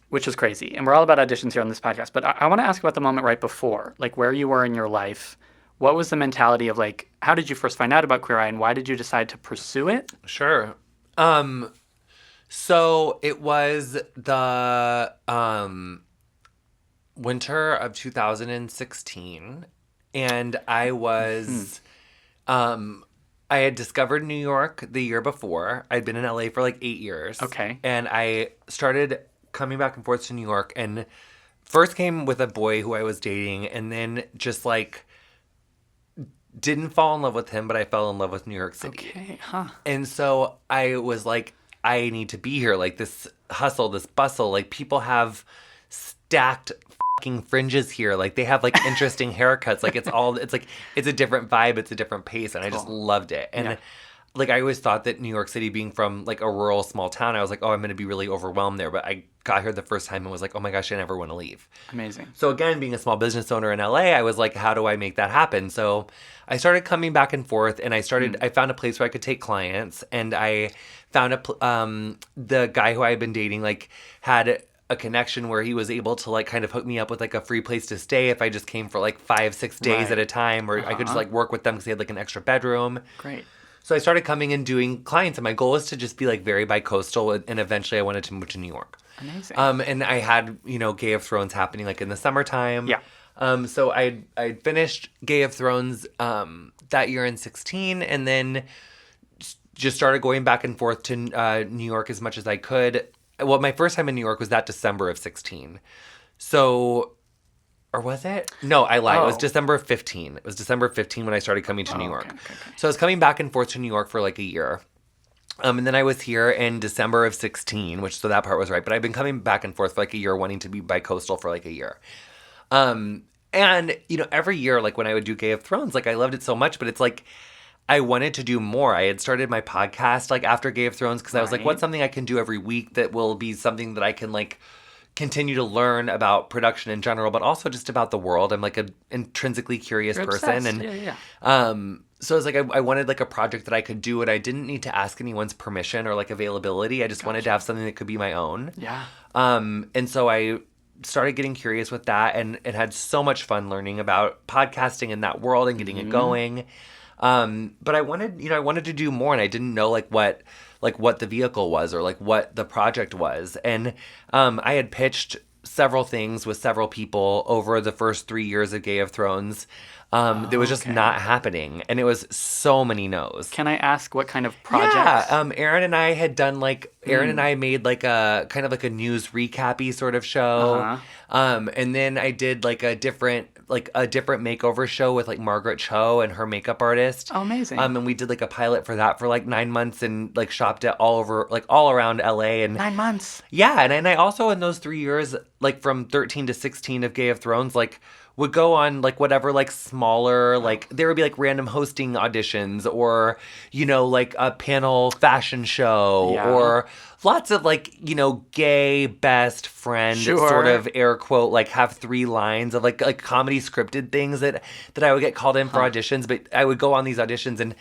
which is crazy. And we're all about auditions here on this podcast. But I want to ask about the moment right before, like where you were in your life. What was the mentality of like, how did you first find out about Queer Eye and why did you decide to pursue it? Sure. So it was the winter of 2016, and I was, I I had discovered New York the year before. I'd been in LA for like 8 years. Okay. And I started coming back and forth to New York, and first came with a boy who I was dating, and then just like didn't fall in love with him, but I fell in love with New York City. Okay, huh. And so I was like, I need to be here. Like this hustle, this bustle, like people have stacked fucking fringes here. Like they have like interesting haircuts. Like it's like, it's a different vibe. It's a different pace. And I just loved it. And like I always thought that New York City, being from like a rural small town, I was like, oh, I'm going to be really overwhelmed there. But I got here the first time and was like, oh my gosh, I never want to leave. Amazing. So again, being a small business owner in LA, I was like, how do I make that happen? So I started coming back and forth, and I found a place where I could take clients, and I found the guy who I had been dating, like had a connection where he was able to like kind of hook me up with like a free place to stay if I just came for like 5-6 days at a time, or I could just like work with them because they had like an extra bedroom. Great. So I started coming and doing clients, and my goal was to just be like very bi-coastal, and eventually I wanted to move to New York. Amazing. And I had, Game of Thrones happening like in the summertime. Yeah. So I finished Game of Thrones that year in 2016, and then just started going back and forth to New York as much as I could. Well, my first time in New York was that December of 2016. So, or was it? No, I lied. It was December of 2015. It was December of 2015 when I started coming to New York. Okay. So I was coming back and forth to New York for like a year. And then I was here in December of 2016, so that part was right. But I've been coming back and forth for like a year, wanting to be bi-coastal for like a year. And, every year, like when I would do Game of Thrones, like I loved it so much, but it's like I wanted to do more. I had started my podcast like after Game of Thrones because I was like, what's something I can do every week that will be something that I can like continue to learn about production in general, but also just about the world. I'm like an intrinsically curious person. And so I was like, I wanted like a project that I could do, and I didn't need to ask anyone's permission or like availability. I just wanted to have something that could be my own. Yeah. And so I started getting curious with that, and it had so much fun learning about podcasting in that world and getting it going. But I wanted to do more, and I didn't know what the vehicle was or like what the project was. And I had pitched several things with several people over the first 3 years of Game of Thrones. That was just not happening, and it was so many no's. Can I ask what kind of projects? Yeah, Aaron and I had done Aaron and I made like a kind of like a news recap-y sort of show. And then I did like a different makeover show with like Margaret Cho and her makeup artist. Oh, amazing. And we did like a pilot for that for like 9 months, and like shopped it all around LA. And 9 months. Yeah, and I also in those 3 years, like from 13 to 16 of Game of Thrones, like would go on like whatever like smaller, like there would be like random hosting auditions, or like a panel fashion show, or lots of like gay best friend sort of air quote, like have 3 lines of like comedy scripted things that I would get called in for auditions. But I would go on these auditions, and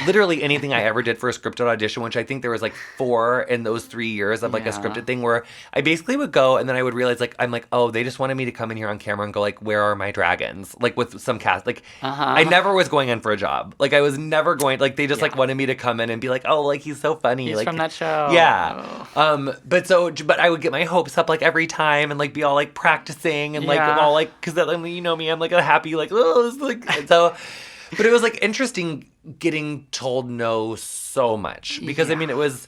literally anything I ever did for a scripted audition, which I think there was like 4 in those 3 years of like a scripted thing, where I basically would go, and then I would realize like, I'm like, oh, they just wanted me to come in here on camera and go like, where are my dragons? Like with some cast, like I never was going in for a job. Like I was never going, like they just like wanted me to come in and be like, oh, like he's so funny. He's like from that show. Yeah. But I would get my hopes up like every time, and like be all like practicing and like all like, cause that, me, I'm like a happy, like, oh, it's like, so, but it was like interesting getting told no so much, because it was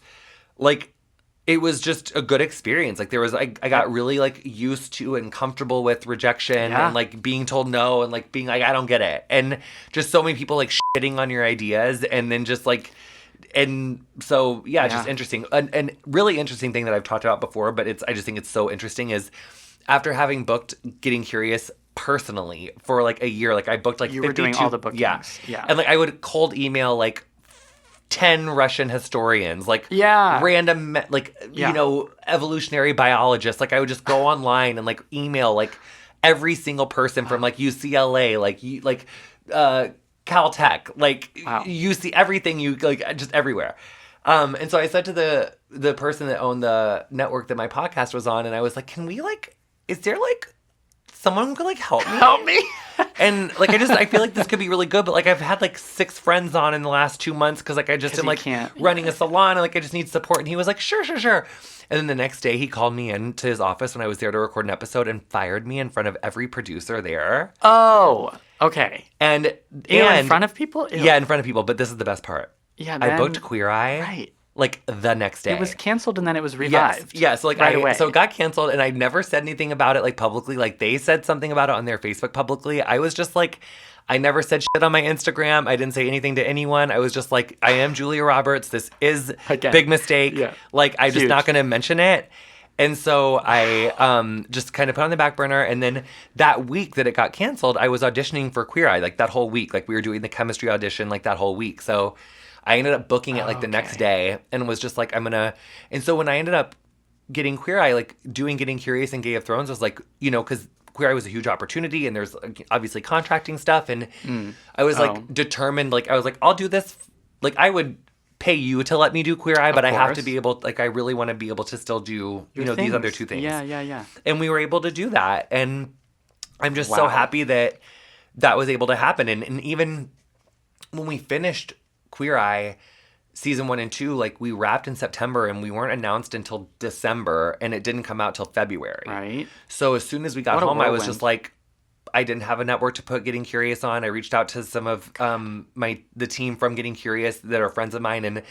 like, it was just a good experience. Like there was, I got really like used to and comfortable with rejection and like being told no, and like being like, I don't get it. And just so many people like shitting on your ideas, and then just like, and so, just interesting. And really interesting thing that I've talked about before, but I just think it's so interesting, is after having booked Getting Curious personally for like a year, like I booked like 52, were doing all the bookings. Yeah. And like I would cold email like 10 Russian historians, like random, like, evolutionary biologists. Like I would just go online and like email like every single person from like UCLA, like Caltech, like UC, everything, just everywhere. And so I said to the person that owned the network that my podcast was on, and I was like, can we like, is there like someone could like help me? Help me. And like I feel like this could be really good, but like I've had like 6 friends on in the last 2 months because like I just am like running a salon and like I just need support. And he was like, sure. And then the next day he called me into his office when I was there to record an episode and fired me in front of every producer there. Oh, okay. And in front of people? Ew. Yeah, in front of people. But this is the best part. Yeah, I booked Queer Eye. Right. Like the next day. It was canceled and then it was revived. Yes. So like right away. So it got canceled and I never said anything about it like publicly. Like they said something about it on their Facebook publicly. I was just like, I never said shit on my Instagram. I didn't say anything to anyone. I was just like, I am Julia Roberts. This is big mistake. Yeah. Like I'm just not going to mention it. And so I just kind of put it on the back burner. And then that week that it got canceled, I was auditioning for Queer Eye like that whole week. Like we were doing the chemistry audition like that whole week. So I ended up booking it like the next day and was just like, and so when I ended up getting Queer Eye, like doing Getting Curious and Game of Thrones was like, you know, because Queer Eye was a huge opportunity and there's obviously contracting stuff. And I was like determined, like, I was like, I'll do this. Like I would pay you to let me do Queer Eye, but I have to be able, like, I really want to be able to still do, you know, these other 2 things. Yeah. And we were able to do that. And I'm just so happy that that was able to happen. And even when we finished Queer Eye season 1 and 2, like we wrapped in September and we weren't announced until December and it didn't come out till February. Right. So as soon as we got home, I was just like, I didn't have a network to put Getting Curious on. I reached out to some of the team from Getting Curious that are friends of mine and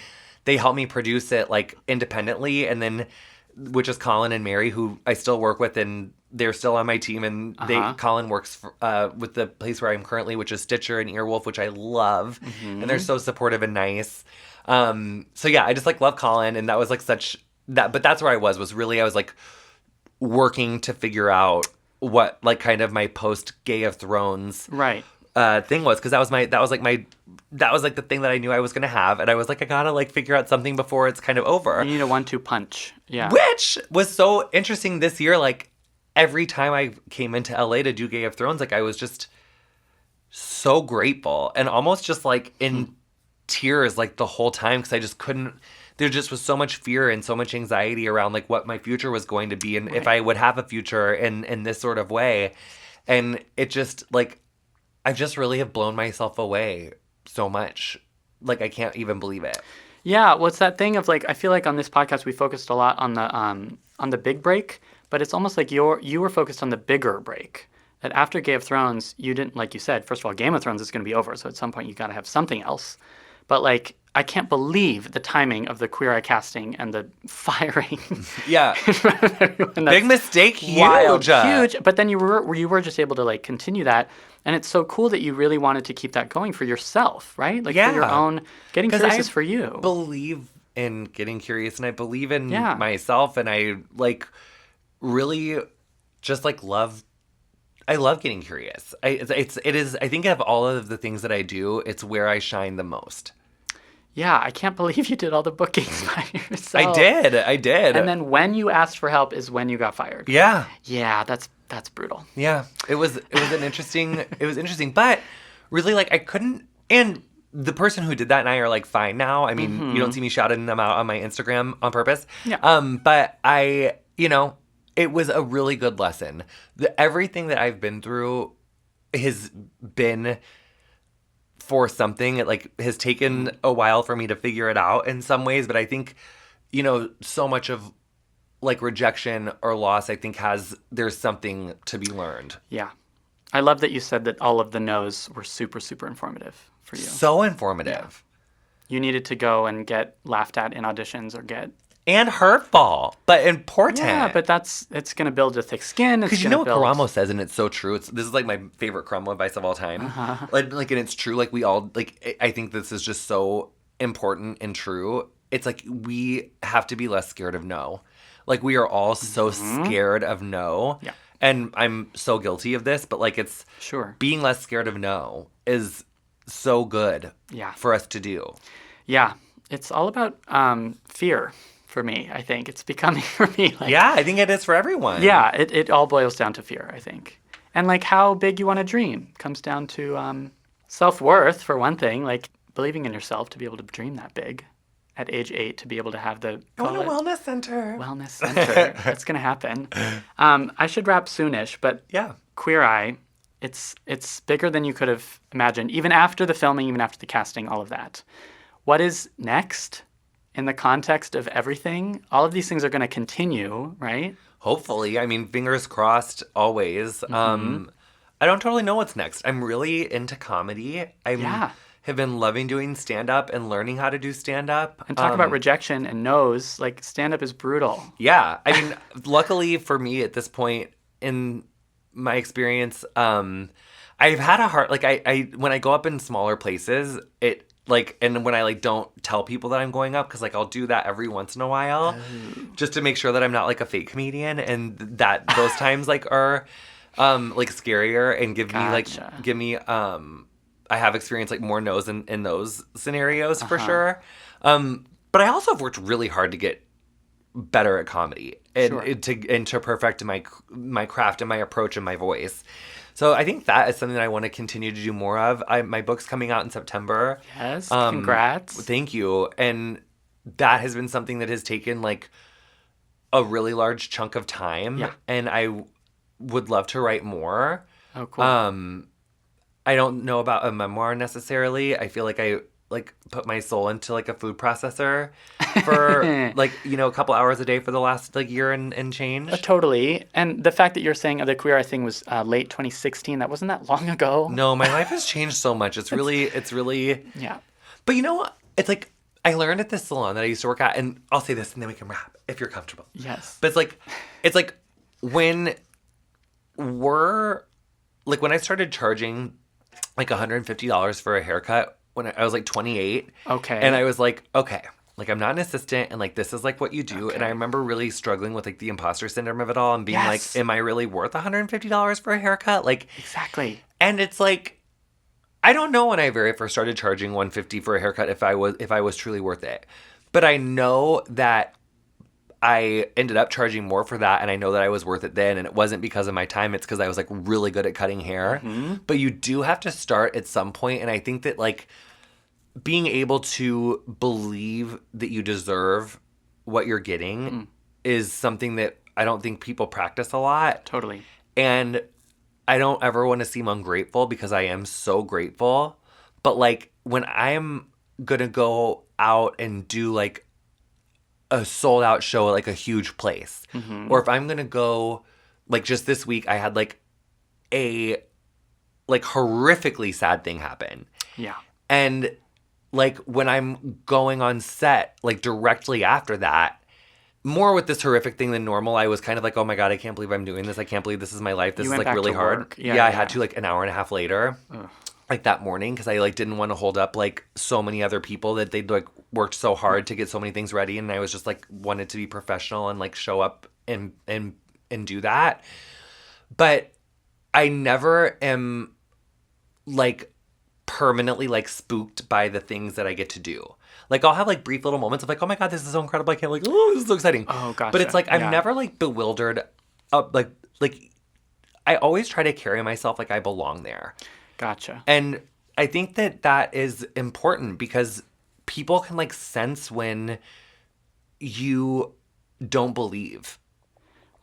they helped me produce it like independently. And then, which is Colin and Mary, who I still work with and they're still on my team, and Colin works with the place where I'm currently, which is Stitcher and Earwolf, which I love, and they're so supportive and nice. So yeah, I just like love Colin, and that was like such that. But that's where I was really I was like working to figure out what like kind of my post Game of Thrones thing was, because that was like the thing that I knew I was gonna have, and I was like, I gotta like figure out something before it's kind of over. You need a 1-2 punch, which was so interesting this year. Like every time I came into LA to do Game of Thrones, like I was just so grateful and almost just like in tears like the whole time, because I just couldn't. There just was so much fear and so much anxiety around like what my future was going to be and if I would have a future in this sort of way, and it just like I just really have blown myself away so much. Like I can't even believe it. Yeah, well, it's that thing of like I feel like on this podcast we focused a lot on the big break, but it's almost like you were focused on the bigger break. That after Game of Thrones, you didn't, like you said, first of all, Game of Thrones is going to be over, so at some point you got to have something else. But like I can't believe the timing of the Queer Eye casting and the firing. Yeah. Big mistake. Huge. But then you were just able to like continue that. And it's so cool that you really wanted to keep that going for yourself, right? Like for your own, Getting Curious is for you. I believe in Getting Curious and I believe in myself, and I like really just like I love Getting Curious. I think of all of the things that I do, it's where I shine the most. Yeah, I can't believe you did all the bookings by yourself. I did. And then when you asked for help is when you got fired. Yeah. Yeah, that's brutal. Yeah. It was interesting, but really like I couldn't, and the person who did that and I are like fine now. I mean, you don't see me shouting them out on my Instagram on purpose. Yeah. But I, it was a really good lesson. Everything that I've been through has been for something. It like has taken a while for me to figure it out in some ways, but I think, so much of like rejection or loss, I think there's something to be learned. Yeah. I love that you said that all of the no's were super, super informative for you. So informative. Yeah. You needed to go and get laughed at in auditions or get... And hurtful, but important. Yeah, but it's going to build a thick skin. Because you know what Karamo says, and it's so true. This is like my favorite Karamo advice of all time. Like, and it's true. Like we all, like, I think this is just so important and true. It's like we have to be less scared of no. Like we are all so scared of no. Yeah. And I'm so guilty of this, but like it's being less scared of no is so good for us to do. Yeah. It's all about fear. For me, I think it's becoming for me. Like, yeah, I think it is for everyone. Yeah, it all boils down to fear, I think. And like how big you want to dream comes down to self-worth, for one thing, like believing in yourself to be able to dream that big at age 8, to be able to have the... I want a wellness center. Wellness center. That's going to happen. I should wrap soonish, but Queer Eye, it's bigger than you could have imagined, even after the filming, even after the casting, all of that. What is next in the context of everything? All of these things are going to continue, right? Hopefully. I mean, fingers crossed always. I don't totally know what's next. I'm really into comedy. Have been loving doing stand-up and learning how to do stand-up. And talk about rejection and no's. Like, stand-up is brutal. Yeah. I mean, luckily for me at this point in my experience, I've had a hard... Like, I when I go up in smaller places, and when I, don't tell people that I'm going up, because, I'll do that every once in a while, just to make sure that I'm not, a fake comedian, and that those times, are, scarier and give me, I have experienced, like, more no's in those scenarios for sure. But I also have worked really hard to get better at comedy and to perfect my craft and my approach and my voice. So I think that is something that I want to continue to do more of. My book's coming out in September. Yes, congrats. Thank you. And that has been something that has taken, a really large chunk of time. Yeah. And I would love to write more. Oh, cool. I don't know about a memoir necessarily. I feel like I put my soul into a food processor for a couple hours a day for the last year and change. Totally. And the fact that you're saying the Queer Eye thing was late 2016, that wasn't that long ago. No, my life has changed so much. It's really yeah. But you know what? It's I learned at this salon that I used to work at, and I'll say this and then we can wrap if you're comfortable. Yes. But it's when when I started charging $150 for a haircut when I was 28. Okay. And I was okay, I'm not an assistant, and this is what you do. Okay. And I remember really struggling with the imposter syndrome of it all and being Yes. am I really worth $150 for a haircut? Exactly. And it's I don't know when I very first started charging $150 for a haircut if I was truly worth it. But I know that I ended up charging more for that, and I know that I was worth it then, and it wasn't because of my time. It's because I was really good at cutting hair. Mm-hmm. But you do have to start at some point, and I think that being able to believe that you deserve what you're getting is something that I don't think people practice a lot. Totally. And I don't ever want to seem ungrateful because I am so grateful. But when I am gonna go out and do a sold out show at a huge place, or if I'm gonna go just this week, I had a horrifically sad thing happen. Yeah. And when I'm going on set directly after that, more with this horrific thing than normal, I was kind of oh my God, I can't believe I'm doing this. I can't believe this is my life. This is really hard. Work. Yeah, I had to an hour and a half later. Ugh. That morning, because I didn't want to hold up so many other people that they'd worked so hard to get so many things ready, and I was just wanted to be professional and show up and do that. But I never am permanently spooked by the things that I get to do. I'll have brief little moments of oh my God, this is so incredible. I can't oh, this is so exciting. Oh gosh. But it's I'm never bewildered. I always try to carry myself I belong there. Gotcha. And I think that is important because people can sense when you don't believe.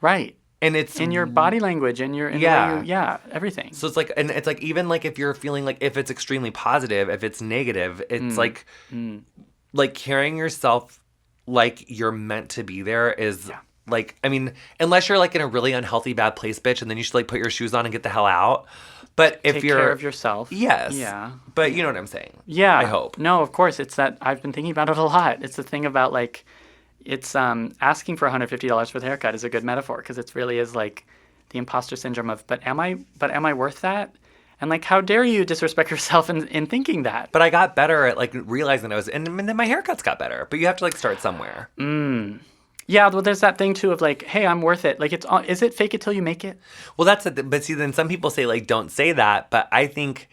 Right. And it's in your body language and everything. So it's and it's even if you're feeling if it's extremely positive, if it's negative, it's carrying yourself you're meant to be there is I mean, unless you're in a really unhealthy bad place, bitch, and then you should put your shoes on and get the hell out. But if Take you're care of yourself. Yes. Yeah. But you know what I'm saying. Yeah. I hope. No, of course. It's that I've been thinking about it a lot. It's the thing about it's asking for $150 for the haircut is a good metaphor because it really is the imposter syndrome of, but am I worth that? And how dare you disrespect yourself in thinking that? But I got better at realizing I was, and then my haircuts got better. But you have to start somewhere. Yeah, well, there's that thing too of hey, I'm worth it. Is it fake it till you make it? Well, that's it. But see, then some people say don't say that. But I think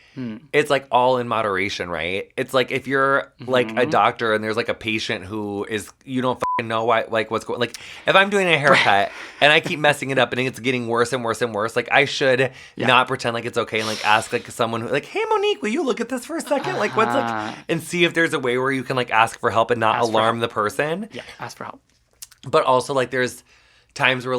it's all in moderation, right? It's if you're a doctor and there's a patient who is you don't fucking know why what's going. If I'm doing a haircut and I keep messing it up and it's getting worse and worse and worse, I should not pretend it's okay and ask someone who hey Monique, will you look at this for a second? What's and see if there's a way where you can ask for help and not alarm the person. Yeah, ask for help. But also, there's times where,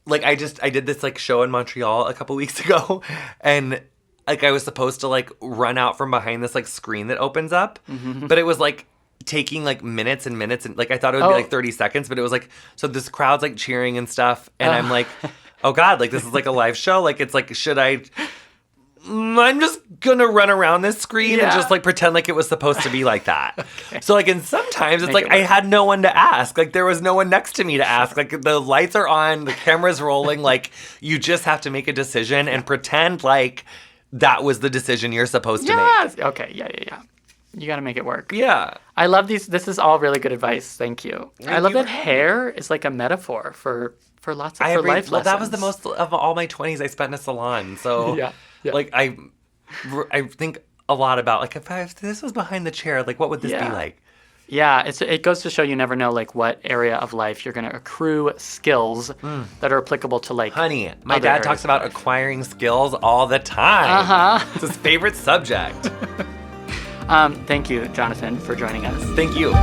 like, I did this, like, show in Montreal a couple weeks ago, and, like, I was supposed to, like, run out from behind this, like, screen that opens up, but it was, like, taking, like, minutes and minutes, and, like, I thought it would be, like, 30 seconds, but it was, like, so this crowd's, like, cheering and stuff, and I'm like, oh, God, like, this is, like, a live show, like, it's, like, should I... I'm just gonna run around this screen and just, like, pretend like it was supposed to be like that. Okay. So, like, and sometimes it's like I had no one to ask. Like, there was no one next to me to ask. Like, the lights are on, the camera's rolling. Like, you just have to make a decision and pretend like that was the decision you're supposed to make. Okay, yeah. You gotta make it work. Yeah. I love these. This is all really good advice. Thank you. I love that hair is like a metaphor for lots of life lessons. Well, that was the most of all my 20s I spent in a salon. So... Yeah. Like, I think a lot about, like, if this was behind the chair, like, what would this be like? Yeah, it goes to show you never know, like, what area of life you're going to accrue skills that are applicable to, like, honey, my dad talks about acquiring skills all the time. It's his favorite subject. Thank you, Jonathan, for joining us. Thank you.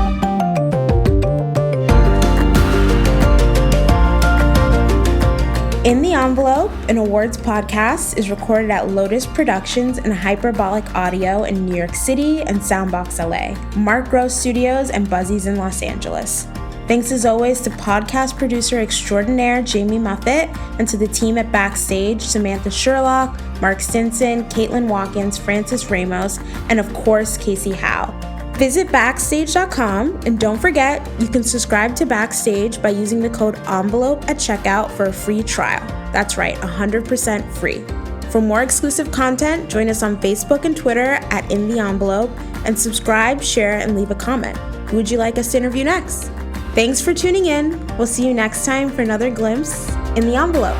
In the Envelope, an awards podcast, is recorded at Lotus Productions and Hyperbolic Audio in New York City and Soundbox LA, Mark Gross Studios, and Buzzies in Los Angeles. Thanks as always to podcast producer extraordinaire Jamie Muffett and to the team at Backstage, Samantha Sherlock, Mark Stinson, Caitlin Watkins, Francis Ramos, and of course, Casey Howe. Visit Backstage.com, and don't forget, you can subscribe to Backstage by using the code ENVELOPE at checkout for a free trial. That's right, 100% free. For more exclusive content, join us on Facebook and Twitter at In the Envelope, and subscribe, share, and leave a comment. Who would you like us to interview next? Thanks for tuning in. We'll see you next time for another glimpse in the envelope.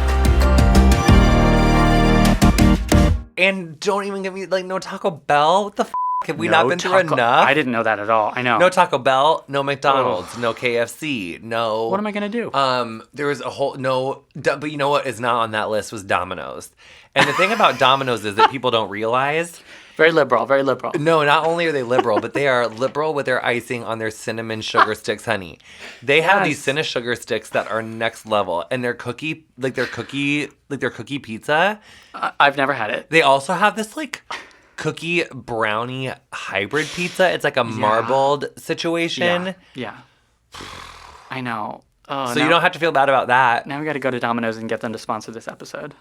And don't even give me, like, no Taco Bell. What the f***? Have we not been through enough? I didn't know that at all. I know. No Taco Bell, no McDonald's, no KFC, no... What am I going to do? There was a whole... No... But you know what is not on that list was Domino's. And the thing about Domino's is that people don't realize... Very liberal, very liberal. No, not only are they liberal, but they are liberal with their icing on their cinnamon sugar sticks, honey. They have these cinnamon sugar sticks that are next level, and their cookie pizza. I've never had it. They also have this, like... cookie brownie hybrid pizza. It's like a marbled situation. Yeah. I know. So you don't have to feel bad about that. Now we got to go to Domino's and get them to sponsor this episode.